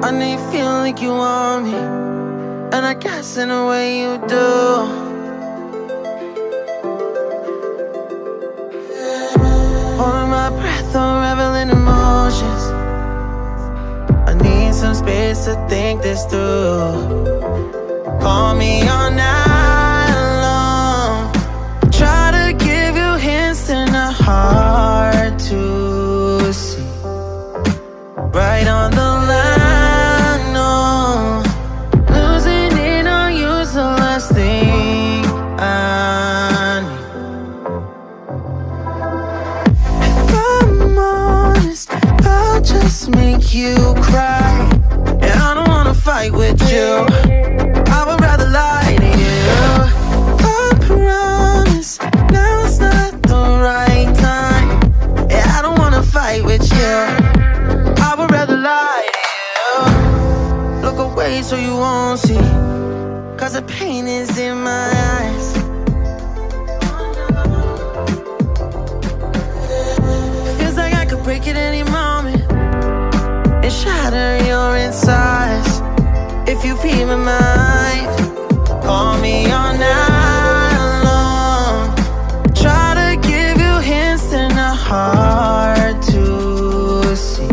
I know you feel like you want me, and I guess in a way you do. Holding my breath, I'm reveling emotions. I need some space to think this through. Call me all night long. Try to give you hints and a hard to see. Right on the line, no. Losing it on you's the last thing I need. If I'm honest, I'll just make you cry. And I don't wanna fight with you, I would rather lie to you. I promise, now's not the right time. Yeah, I don't wanna fight with you, I would rather lie to you. Look away so you won't see, cause the pain is in my eyes. Feels like I could break at any moment and shatter your insides. If you feel my mind, call me all night long. Try to give you hints and a hard to see.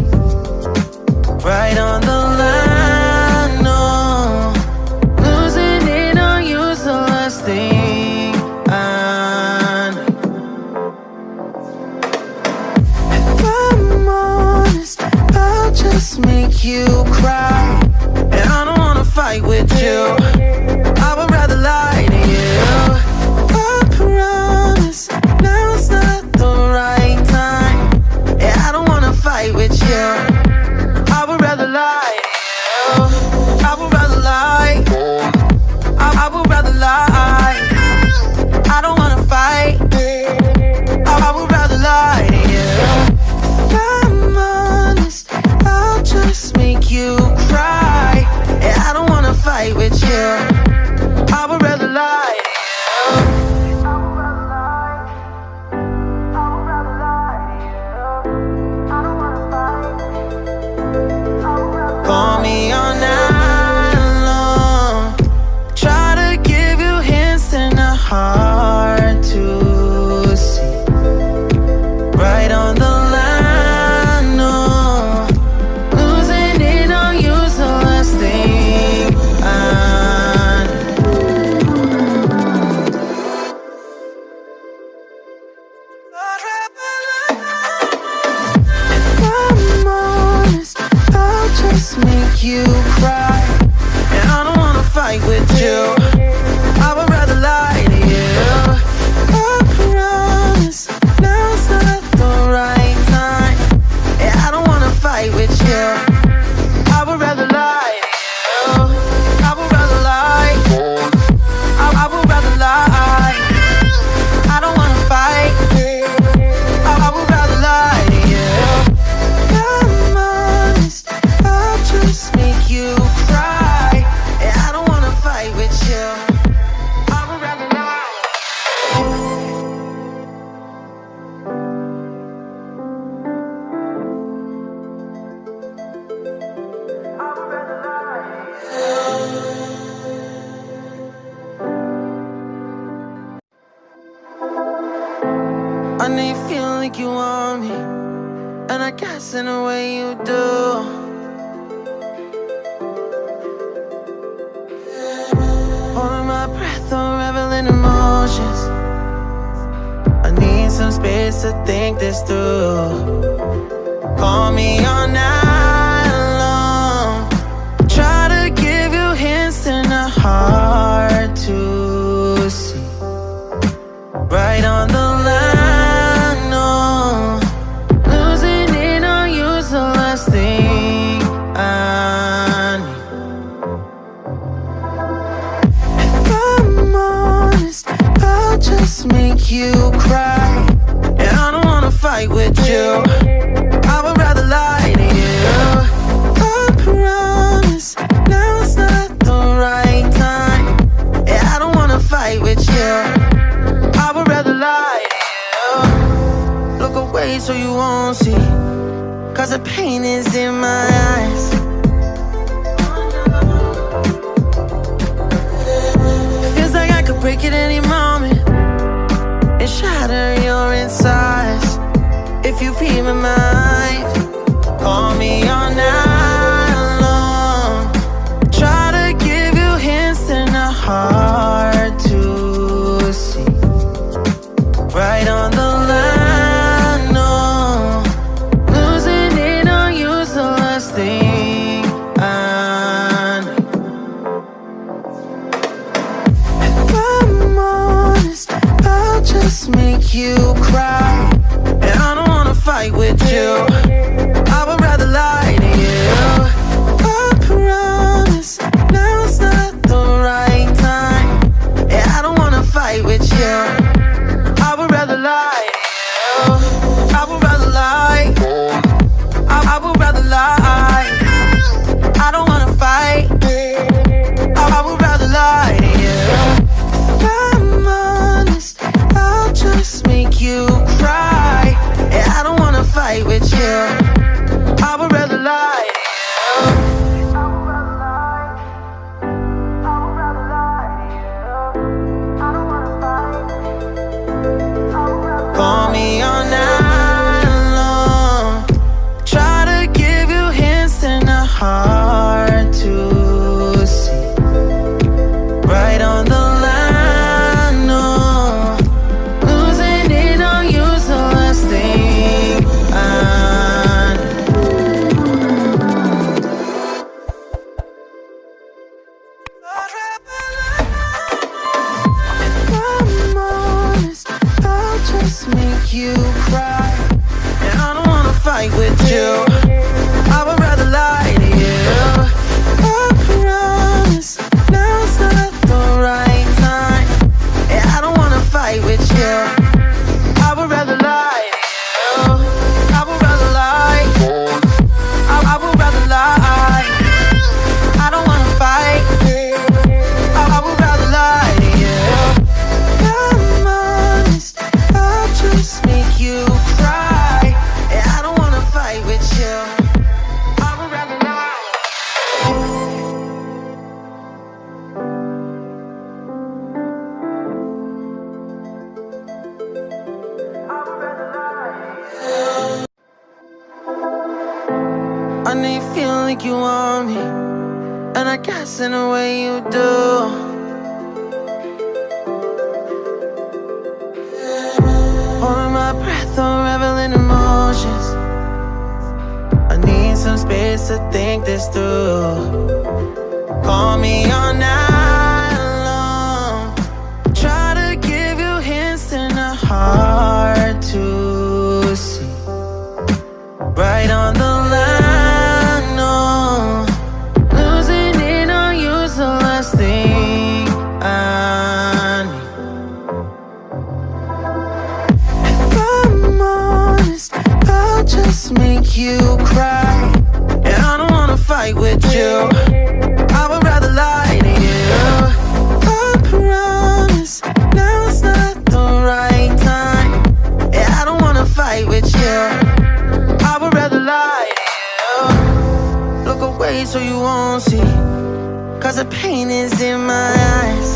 Right on the line, no. Losing it on you's the last thing I need. If I'm honest, I'll just make you cry. And I don't wanna fight with you, I would rather lie to you. I promise, now's not the right time. Yeah, I don't wanna fight with you, I would rather lie to you. I would rather lie, I would rather lie. I don't wanna fight, I would rather lie to you. If I'm honest, I'll just make you cry. Yeah, I don't wanna fight with you, I would rather lie to you. Call me all night long. Try to give you hints and a hard to see. Right on the line, no. Losing it on you's the last thing I need. If I'm honest, I'll just make you cry. And I don't wanna fight with you, I would rather lie to you. I promise, now's not the right time. Yeah, I don't wanna fight with you, I would rather lie to you. I would rather lie, I would rather lie. I don't wanna fight, I would rather lie to you. I'm honest, I'll just make you cry. Yeah, I don't wanna fight with you, I would rather lie. I would rather lie to you. I know you feel like you want me, and I guess in a way you do. Holding my breath, I'm reveling emotions. I need some space to think this through. Call me all night long. Try to give you hints and a hard to see. Right on the line, no. Losing it on you's the last thing I need. If I'm honest, I'll just make you cry. And I don't wanna fight with you, I would rather lie to you. I promise, now's not the right time. Yeah, I don't wanna fight with you, I would rather lie to you. Look away so you won't see, cause the pain is in my eyes. just make you cry. And I don't wanna fight with you. I would rather lie to you. I promise now's not the right time. And I don't wanna fight with you. I would rather lie to you. I would rather lie. I would rather lie. I don't wanna fight. I would rather lie to you. If I'm honest, I'll just make you cry. And I don't wanna fight with you. I would rather lie to you. Call me all night long. Try to give you hints and a hard to see. Right on the line, no. Losing it on you's the last thing I need. If I'm honest, I'll just make you cry. And I don't wanna fight with you. I would rather lie to you. I promise now's not the right time. And I don't wanna fight with you. I would rather lie to you. I would rather lie. I would rather lie. I don't wanna fight. I would rather lie to you. I'm honest, I'll just make you cry. And I don't wanna fight with you. I would rather lie. I know you feel like you want me, and I guess in a way you do. Holding my breath, unraveling emotions. I need some space to think this through. Call me all night long. Try to give you hints and a hard to see. Right on the line, no. Losing it on you's the last thing I need. If I'm honest, I'll just make you cry. And I don't wanna fight with you. I would rather lie to you. I promise now's not the right time. And I don't wanna fight with you. I would rather lie to you. Look away so you won't see, 'cause the pain is in my eyes.